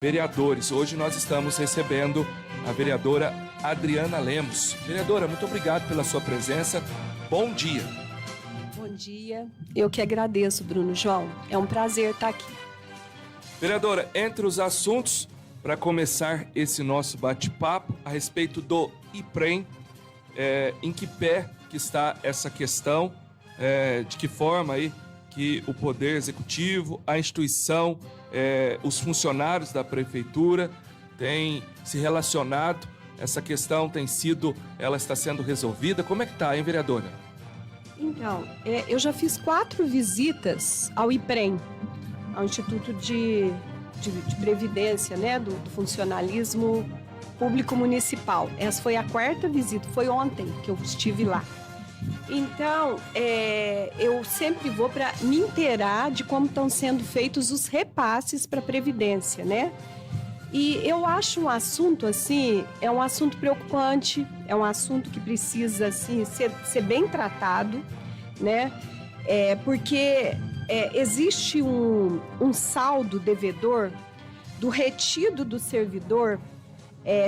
Vereadores. Hoje nós estamos recebendo a vereadora Adriana Lemos. Vereadora, muito obrigado pela sua presença. Bom dia. Bom dia. Eu que agradeço, Bruno João. É um prazer estar aqui. Vereadora, entre os assuntos, para começar esse nosso bate-papo a respeito do IPREM, em que pé que está essa questão, de que forma aí que o Poder Executivo, a instituição, os funcionários da Prefeitura têm se relacionado, essa questão ela está sendo resolvida, como é que está, hein, vereadora? Então, eu já fiz 4 visitas ao IPREM, ao Instituto de Previdência, né, do Funcionalismo Público Municipal. Essa foi a 4ª visita, foi ontem que eu estive lá. Então, eu sempre vou para me inteirar de como estão sendo feitos os repasses para a Previdência, né? E eu acho um assunto, assim, é um assunto preocupante, é um assunto que precisa, assim, ser bem tratado, né? Porque existe um saldo devedor do retido do servidor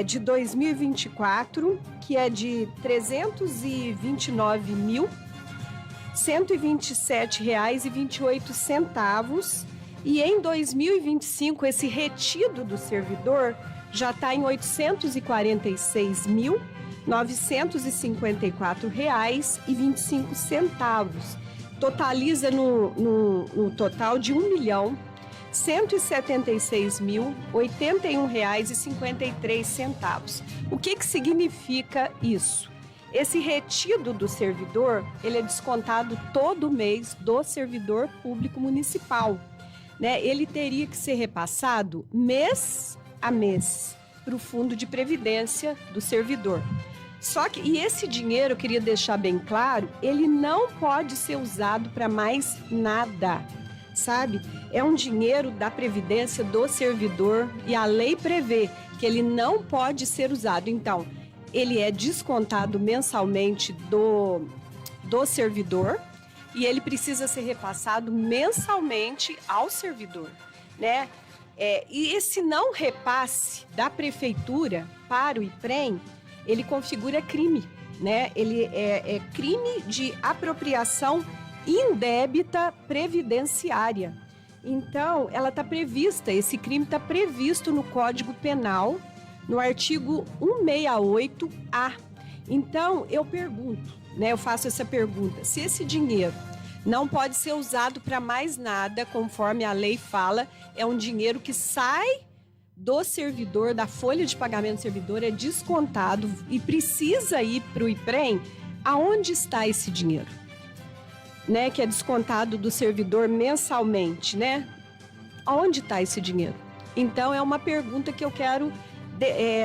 de 2024, que é de R$ 329.127,28. E em 2025, esse retido do servidor já está em R$ 846.954,25. Totaliza no total de R$ 1.176.081,53. O que significa isso? Esse retido do servidor, ele é descontado todo mês do servidor público municipal, né? Ele teria que ser repassado mês a mês para o fundo de previdência do servidor. Só que, e esse dinheiro, eu queria deixar bem claro, ele não pode ser usado para mais nada, sabe? É um dinheiro da previdência do servidor e a lei prevê que ele não pode ser usado. Então, ele é descontado mensalmente do servidor e ele precisa ser repassado mensalmente ao servidor, né? E esse não repasse da prefeitura para o IPREM, ele configura crime, né? Ele é crime de apropriação indébita previdenciária. Então, ela está prevista, esse crime está previsto no Código Penal, no artigo 168-A. Então, eu pergunto, né? Eu faço essa pergunta: se esse dinheiro não pode ser usado para mais nada, conforme a lei fala, é um dinheiro que sai do servidor, da folha de pagamento do servidor, é descontado e precisa ir para o IPREM, aonde está esse dinheiro? Né, que é descontado do servidor mensalmente, né? Onde está esse dinheiro? Então, é uma pergunta que eu quero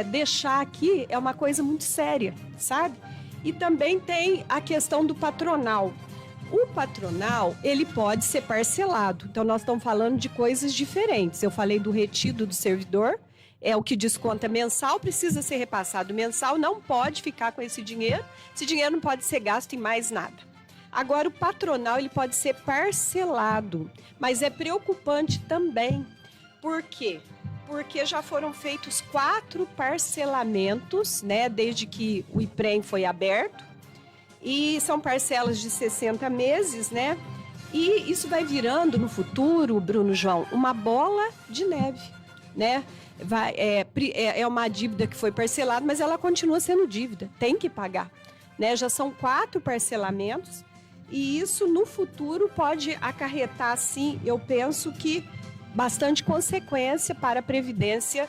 deixar aqui, é uma coisa muito séria, sabe? E também tem a questão do patronal. O patronal, ele pode ser parcelado. Então, nós estamos falando de coisas diferentes. Eu falei do retido do servidor, é o que desconta mensal, precisa ser repassado mensal, não pode ficar com esse dinheiro não pode ser gasto em mais nada. Agora, o patronal, ele pode ser parcelado, mas é preocupante também. Por quê? Porque já foram feitos 4 parcelamentos, né, desde que o IPREM foi aberto, e são parcelas de 60 meses, né? E isso vai virando no futuro, Bruno João, uma bola de neve, né? É uma dívida que foi parcelada, mas ela continua sendo dívida, tem que pagar, né? Já são 4 parcelamentos e isso no futuro pode acarretar, sim, eu penso que bastante consequência para a previdência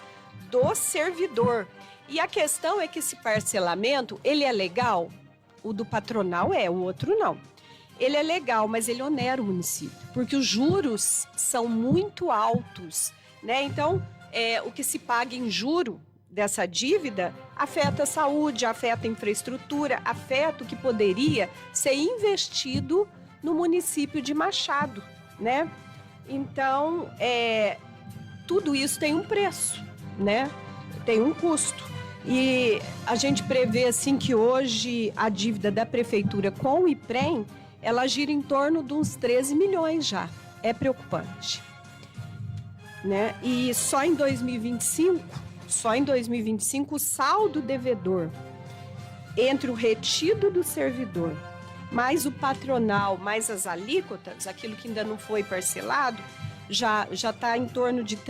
do servidor. E a questão é que esse parcelamento, ele é legal? O do patronal o outro não. Ele é legal, mas ele onera o município, porque os juros são muito altos, né? Então, o que se paga em juro dessa dívida afeta a saúde, afeta a infraestrutura, afeta o que poderia ser investido no município de Machado, né? Então, tudo isso tem um preço, né? Tem um custo. E a gente prevê, assim, que hoje a dívida da prefeitura com o IPREM, ela gira em torno de uns 13 milhões já. É preocupante. né? E só em 2025, o saldo devedor entre o retido do servidor, mais o patronal, mais as alíquotas, aquilo que ainda não foi parcelado, já está em torno de R$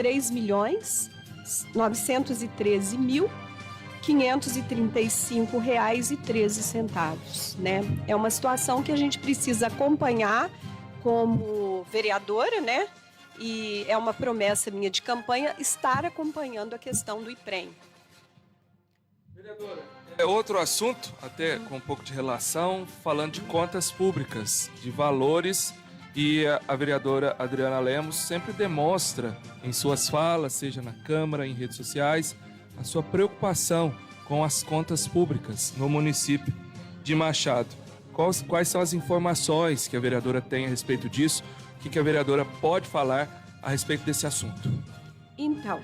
3.913.535,13, né? É uma situação que a gente precisa acompanhar como vereadora, né? E é uma promessa minha de campanha estar acompanhando a questão do IPREM. Vereadora, outro assunto, até com um pouco de relação, falando de contas públicas, de valores, e a vereadora Adriana Lemos sempre demonstra em suas falas, seja na Câmara, em redes sociais, a sua preocupação com as contas públicas no município de Machado. Quais são as informações que a vereadora tem a respeito disso? O que a vereadora pode falar a respeito desse assunto? Então,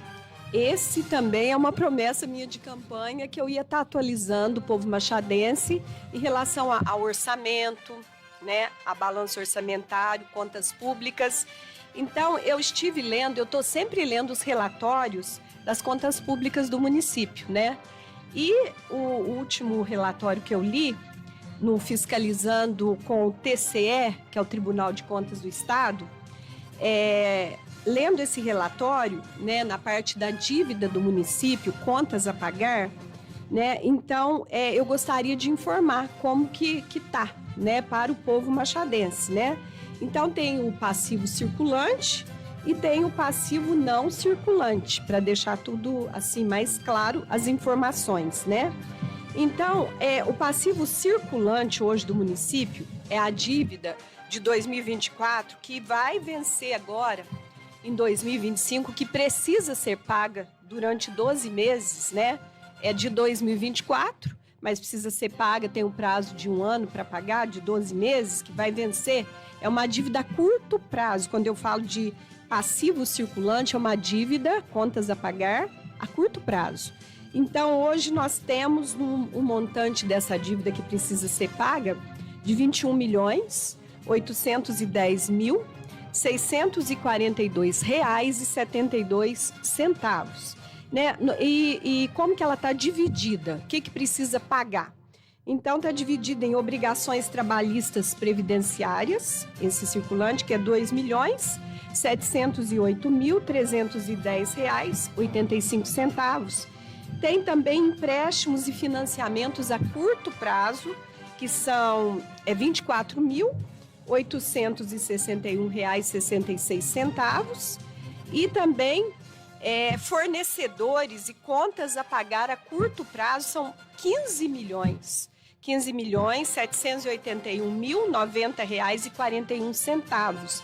esse também é uma promessa minha de campanha que eu ia estar atualizando o povo machadense em relação ao orçamento, né, a balanço orçamentário, contas públicas. Então, eu estou sempre lendo os relatórios das contas públicas do município, né? E o último relatório que eu li, no Fiscalizando com o TCE, que é o Tribunal de Contas do Estado, lendo esse relatório, né, na parte da dívida do município, contas a pagar, né, então eu gostaria de informar como que tá, né, para o povo machadense, né? Então tem o passivo circulante e tem o passivo não circulante, para deixar tudo assim mais claro as informações, né? Então, o passivo circulante hoje do município é a dívida de 2024 que vai vencer agora em 2025, que precisa ser paga durante 12 meses, né? É de 2024, mas precisa ser paga, tem um prazo de 1 ano para pagar, de 12 meses, que vai vencer. É uma dívida a curto prazo. Quando eu falo de passivo circulante, é uma dívida, contas a pagar, a curto prazo. Então, hoje nós temos um montante dessa dívida que precisa ser paga de R$ 21.810.642,72, né? E como que ela está dividida? O que precisa pagar? Então, está dividida em obrigações trabalhistas previdenciárias, esse circulante, que é R$ 2.708.310,85. Tem também empréstimos e financiamentos a curto prazo, que são R$ 24.861,66. E também fornecedores e contas a pagar a curto prazo são 15 milhões. R$ 15.781.090,41.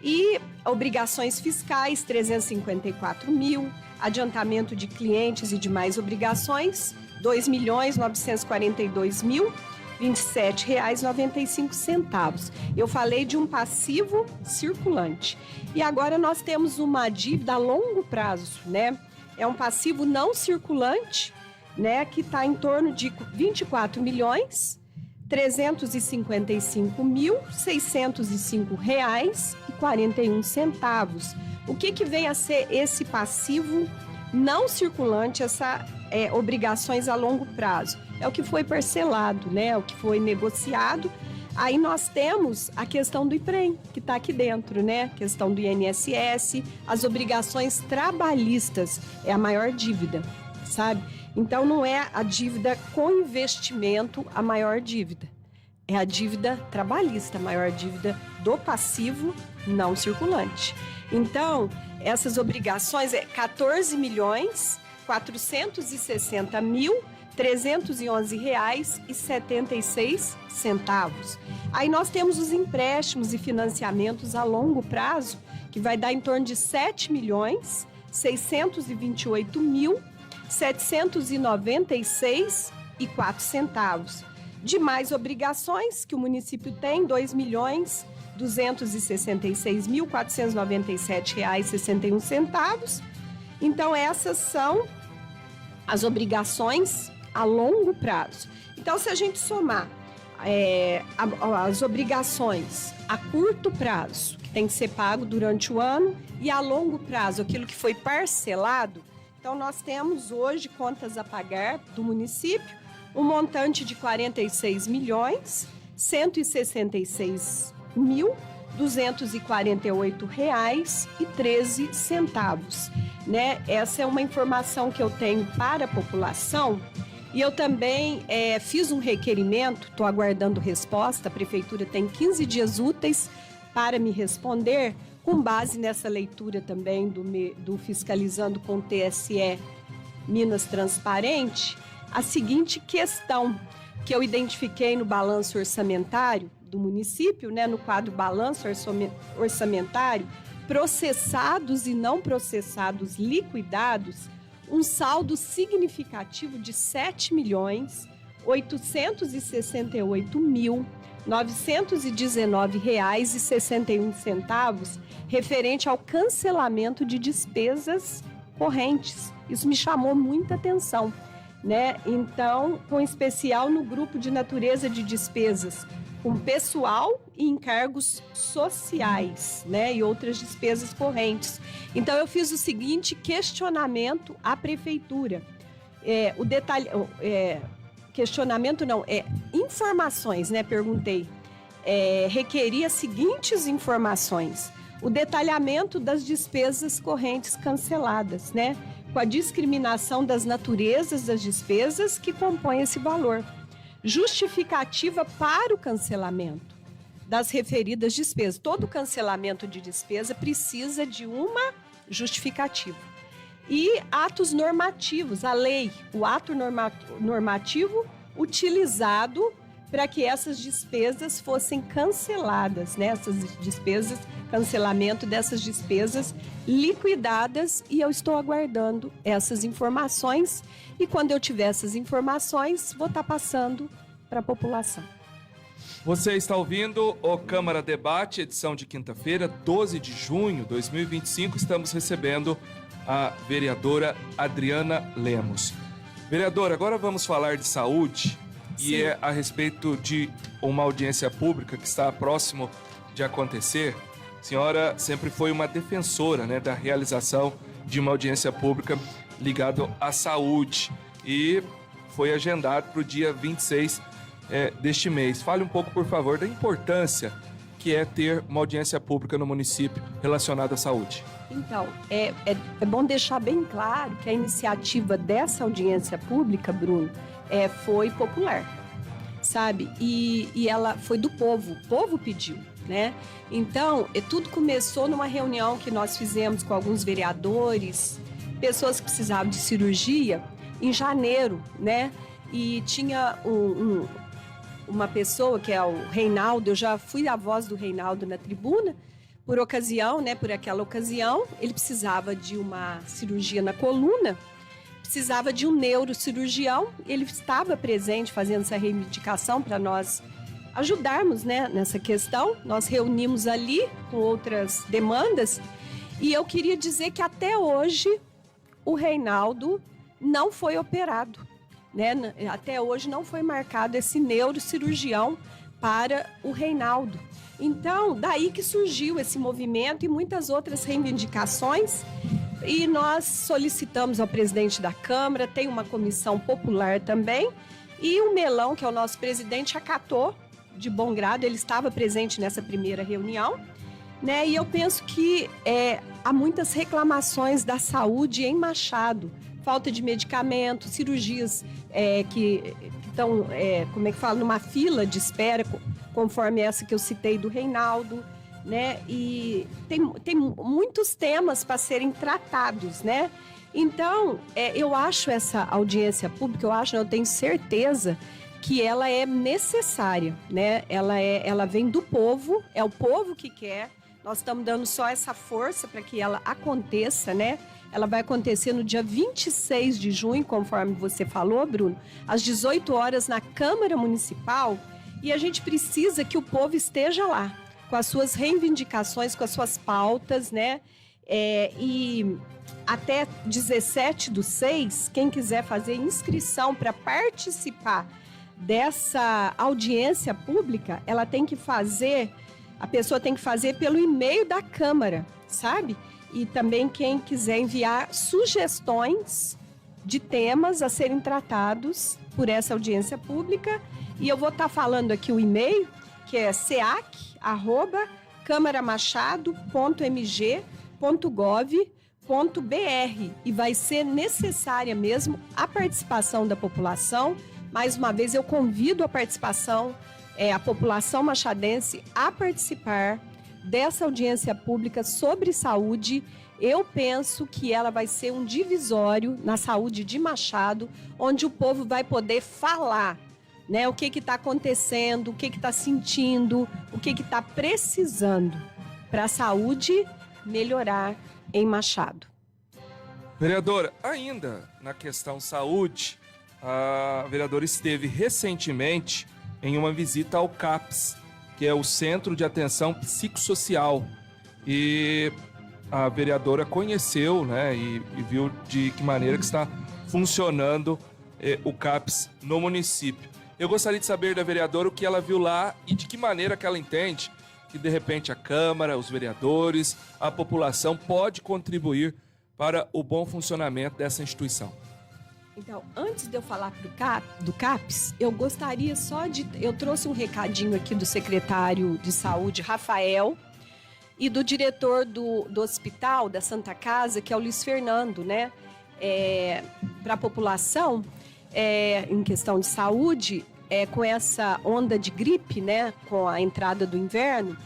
E obrigações fiscais, 354 mil. Adiantamento de clientes e demais obrigações, R$ 2.942.027,95. Eu falei de um passivo circulante. E agora nós temos uma dívida a longo prazo, né? É um passivo não circulante, né, que está em torno de R$ 24.355.605,41. O que vem a ser esse passivo não circulante, obrigações a longo prazo? É o que foi parcelado, né? O que foi negociado. Aí nós temos a questão do IPREM, que está aqui dentro, né? Questão do INSS, as obrigações trabalhistas é a maior dívida, sabe? Então não é a dívida com investimento a maior dívida. É a dívida trabalhista, a maior dívida do passivo não circulante. Então, essas obrigações é R$ 14.460.311,76. Aí nós temos os empréstimos e financiamentos a longo prazo, que vai dar em torno de R$ 7.628.796,04. Demais obrigações que o município tem, R$ 2.266.497,61. Então, essas são as obrigações a longo prazo. Então, se a gente somar as obrigações a curto prazo, que tem que ser pago durante o ano, e a longo prazo, aquilo que foi parcelado. Então, nós temos hoje contas a pagar do município, um montante de R$ 46.166.248,13, né? Essa é uma informação que eu tenho para a população. E eu também fiz um requerimento, estou aguardando resposta, a prefeitura tem 15 dias úteis para me responder, com base nessa leitura também do Fiscalizando com TSE Minas Transparente, a seguinte questão que eu identifiquei no balanço orçamentário do município, né, no quadro balanço orçamentário, processados e não processados liquidados, um saldo significativo de R$ 7.868.919,61 referente ao cancelamento de despesas correntes. Isso me chamou muita atenção, né? Então, com especial no grupo de natureza de despesas, com pessoal e encargos sociais, né? E outras despesas correntes. Então, eu fiz o seguinte questionamento à prefeitura. Questionamento não, informações, né? Perguntei. Requeria as seguintes informações: o detalhamento das despesas correntes canceladas, né? Com a discriminação das naturezas das despesas que compõem esse valor. Justificativa para o cancelamento das referidas despesas. Todo cancelamento de despesa precisa de uma justificativa. E atos normativos, a lei, o ato normativo utilizado para que essas despesas fossem canceladas, né? Essas despesas, cancelamento dessas despesas liquidadas, e eu estou aguardando essas informações, e quando eu tiver essas informações, vou estar passando para a população. Você está ouvindo o Câmara Debate, edição de quinta-feira, 12 de junho de 2025. Estamos recebendo a vereadora Adriana Lemos. Vereadora, agora vamos falar de saúde. Sim. E é a respeito de uma audiência pública que está próximo de acontecer. A senhora sempre foi uma defensora, né, da realização de uma audiência pública ligada à saúde, e foi agendado para o dia 26 deste mês. Fale um pouco, por favor, da importância que é ter uma audiência pública no município relacionada à saúde. Então, é bom deixar bem claro que a iniciativa dessa audiência pública, Bruno, foi popular, sabe? E ela foi do povo, o povo pediu, né? Então, tudo começou numa reunião que nós fizemos com alguns vereadores, pessoas que precisavam de cirurgia, em janeiro, né? E tinha uma pessoa que é o Reinaldo, eu já fui a voz do Reinaldo na tribuna, por ocasião, né? Por aquela ocasião, ele precisava de uma cirurgia na coluna, precisava de um neurocirurgião, ele estava presente fazendo essa reivindicação para nós ajudarmos, né, nessa questão. Nós reunimos ali com outras demandas, e eu queria dizer que até hoje o Reinaldo não foi operado, né? Até hoje não foi marcado esse neurocirurgião para o Reinaldo. Então, daí que surgiu esse movimento e muitas outras reivindicações. E nós solicitamos ao presidente da Câmara, tem uma comissão popular também, e o Melão, que é o nosso presidente, acatou de bom grado, ele estava presente nessa primeira reunião, né? E eu penso que há muitas reclamações da saúde em Machado, falta de medicamento, cirurgias que estão, numa fila de espera, conforme essa que eu citei do Reinaldo, né? E tem muitos temas para serem tratados, né? Então, eu acho essa audiência pública, eu tenho certeza que ela é necessária, né? Ela vem do povo, é o povo que quer. Nós estamos dando só essa força para que ela aconteça, né? Ela vai acontecer no dia 26 de junho, conforme você falou, Bruno, às 18 horas na Câmara Municipal, e a gente precisa que o povo esteja lá, com as suas reivindicações, com as suas pautas, né? E até 17/6, quem quiser fazer inscrição para participar dessa audiência pública, a pessoa tem que fazer pelo e-mail da Câmara, sabe? E também quem quiser enviar sugestões de temas a serem tratados por essa audiência pública. E eu vou estar falando aqui o e-mail, que é seac@câmaramachado.mg.gov.br, e vai ser necessária mesmo a participação da população. Mais uma vez, eu convido a participação, a população machadense a participar dessa audiência pública sobre saúde. Eu penso que ela vai ser um divisório na saúde de Machado, onde o povo vai poder falar, né, o que está acontecendo, o que está sentindo, o que está precisando para a saúde melhorar em Machado. Vereadora, ainda na questão saúde, a vereadora esteve recentemente em uma visita ao CAPS, que é o Centro de Atenção Psicossocial. E a vereadora conheceu, né, e viu de que maneira que está funcionando o CAPS no município. Eu gostaria de saber da vereadora o que ela viu lá e de que maneira que ela entende que, de repente, a Câmara, os vereadores, a população pode contribuir para o bom funcionamento dessa instituição. Então, antes de eu falar do CAPS, eu gostaria eu trouxe um recadinho aqui do secretário de Saúde, Rafael, e do diretor do hospital, da Santa Casa, que é o Luiz Fernando, né? Para a população, em questão de saúde, com essa onda de gripe, né? Com a entrada do inverno,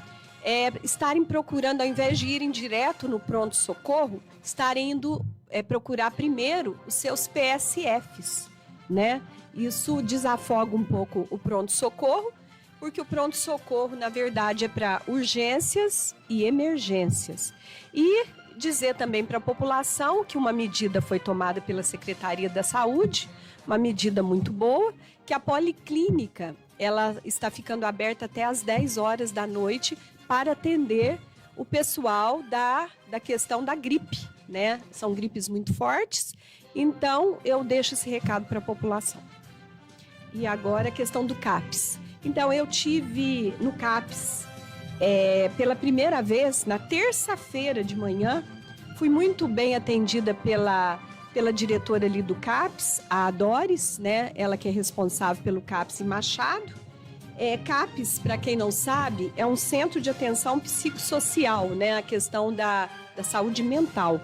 estarem procurando, ao invés de irem direto no pronto-socorro, estarem indo procurar primeiro os seus PSFs, né? Isso desafoga um pouco o pronto-socorro, porque o pronto-socorro, na verdade, é para urgências e emergências. E dizer também para a população que uma medida foi tomada pela Secretaria da Saúde, uma medida muito boa, que a policlínica ela está ficando aberta até às 10 horas da noite para atender o pessoal da questão da gripe, né? São gripes muito fortes, então eu deixo esse recado para a população. E agora a questão do CAPS. Então eu tive no CAPS pela primeira vez na terça-feira de manhã, fui muito bem atendida pela diretora ali do CAPS, a Doris, né? Ela que é responsável pelo CAPS em Machado. CAPS, para quem não sabe, é um centro de atenção psicossocial, né? A questão da saúde mental.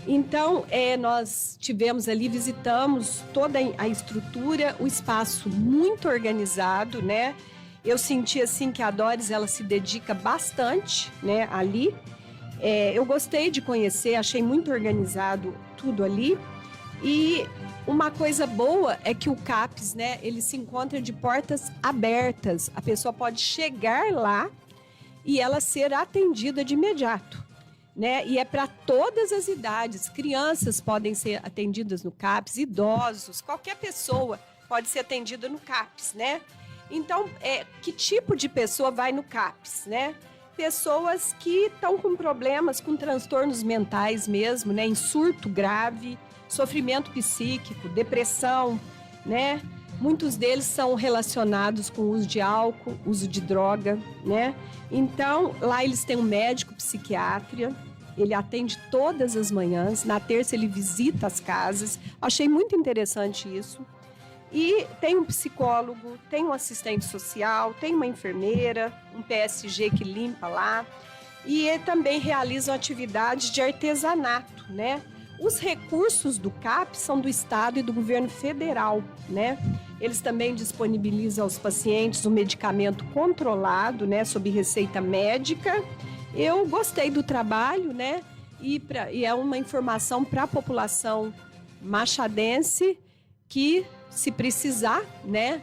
Então, nós tivemos ali, visitamos toda a estrutura, o espaço muito organizado, né? Eu senti, assim, que a Doris, ela se dedica bastante, né, ali. Eu gostei de conhecer, achei muito organizado tudo ali. E uma coisa boa é que o CAPS, né, ele se encontra de portas abertas. A pessoa pode chegar lá e ela ser atendida de imediato, né? E é para todas as idades. Crianças podem ser atendidas no CAPS, idosos, qualquer pessoa pode ser atendida no CAPS, né? Então, que tipo de pessoa vai no CAPS, né? Pessoas que estão com problemas, com transtornos mentais mesmo, né? Em surto grave, sofrimento psíquico, depressão, né? Muitos deles são relacionados com o uso de álcool, uso de droga, né? Então, lá eles têm um médico psiquiatra, ele atende todas as manhãs, na terça ele visita as casas, achei muito interessante isso. E tem um psicólogo, tem um assistente social, tem uma enfermeira, um PSG que limpa lá. E também realizam atividades de artesanato, né? Os recursos do CAPS são do Estado e do governo federal, né? Eles também disponibilizam aos pacientes um medicamento controlado, né? Sob receita médica. Eu gostei do trabalho, né? E é uma informação para a população machadense que, se precisar, né?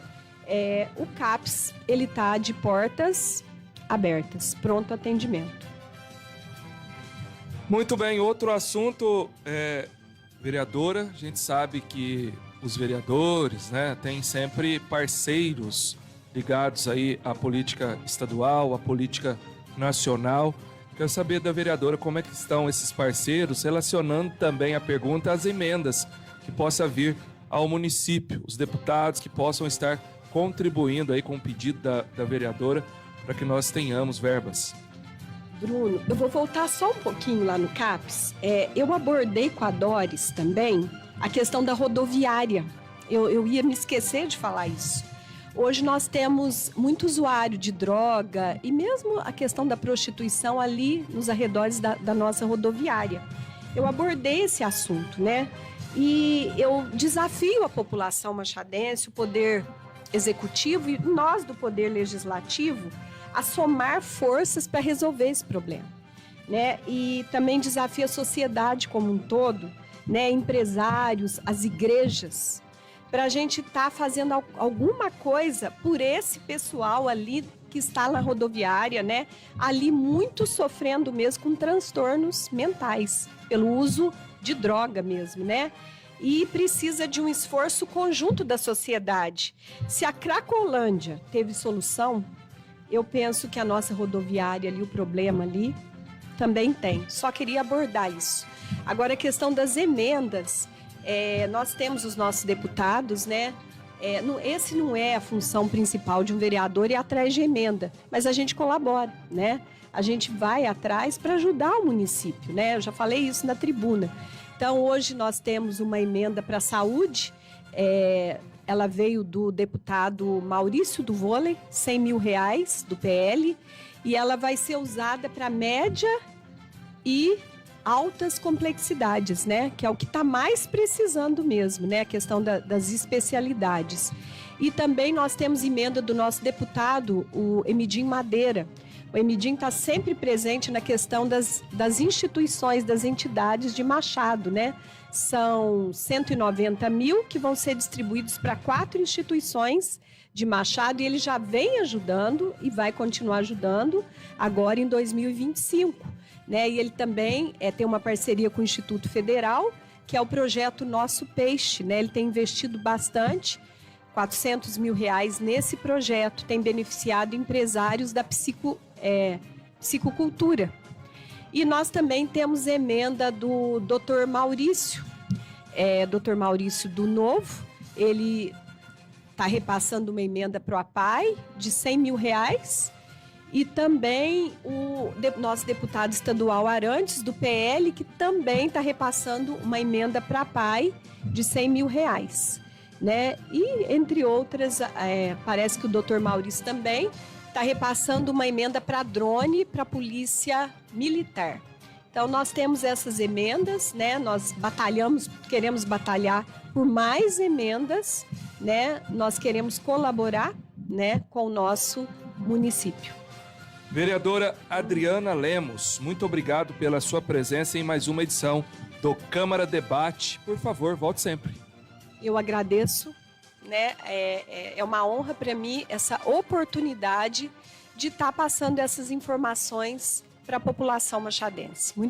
O CAPS, ele tá de portas abertas, pronto atendimento. Muito bem, outro assunto, vereadora, a gente sabe que os vereadores, né, têm sempre parceiros ligados aí à política estadual, à política nacional. Quero saber da vereadora como é que estão esses parceiros, relacionando também a pergunta às emendas que possa vir ao município, os deputados que possam estar contribuindo aí com o pedido da vereadora para que nós tenhamos verbas. Bruno, eu vou voltar só um pouquinho lá no CAPES. Eu abordei com a Doris também a questão da rodoviária. Eu ia me esquecer de falar isso. Hoje nós temos muito usuário de droga e mesmo a questão da prostituição ali nos arredores da nossa rodoviária. Eu abordei esse assunto, né? E eu desafio a população machadense, o poder executivo e nós do poder legislativo a somar forças para resolver esse problema, né? E também desafio a sociedade como um todo, né? Empresários, as igrejas, para a gente estar fazendo alguma coisa por esse pessoal ali que está na rodoviária, né? Ali muito sofrendo mesmo com transtornos mentais, pelo uso de droga mesmo, né? E precisa de um esforço conjunto da sociedade. Se a Cracolândia teve solução, eu penso que a nossa rodoviária ali, o problema ali, também tem. Só queria abordar isso. Agora, a questão das emendas. Nós temos os nossos deputados, né? Esse não é a função principal de um vereador, ir atrás de emenda, mas a gente colabora, né? A gente vai atrás para ajudar o município, né? Eu já falei isso na tribuna. Então, hoje nós temos uma emenda para a saúde, ela veio do deputado Maurício do Vôlei, R$100 mil, do PL, e ela vai ser usada para média e altas complexidades, né? Que é o que está mais precisando mesmo, né? A questão das especialidades. E também nós temos emenda do nosso deputado, o Emidim Madeira. O Emidim está sempre presente na questão das instituições, das entidades de Machado, né? São 190 mil que vão ser distribuídos para 4 instituições de Machado e ele já vem ajudando e vai continuar ajudando agora em 2025. Né? E ele também tem uma parceria com o Instituto Federal, que é o projeto Nosso Peixe, né? Ele tem investido bastante, R$400 mil nesse projeto, tem beneficiado empresários da psicocultura. E nós também temos emenda do Dr. Maurício, Dr. Maurício do Novo, ele está repassando uma emenda para o APAI de R$100 mil, e também o nosso deputado estadual Arantes, do PL, que também está repassando uma emenda para a APAI de R$100 mil. Né? E, entre outras, parece que o doutor Maurício também está repassando uma emenda para drone, para a Polícia Militar. Então, nós temos essas emendas, né? Nós queremos batalhar por mais emendas, né? Nós queremos colaborar, né, com o nosso município. Vereadora Adriana Lemos, muito obrigado pela sua presença em mais uma edição do Câmara Debate. Por favor, volte sempre. Eu agradeço, né? É uma honra para mim essa oportunidade de estar passando essas informações para a população machadense.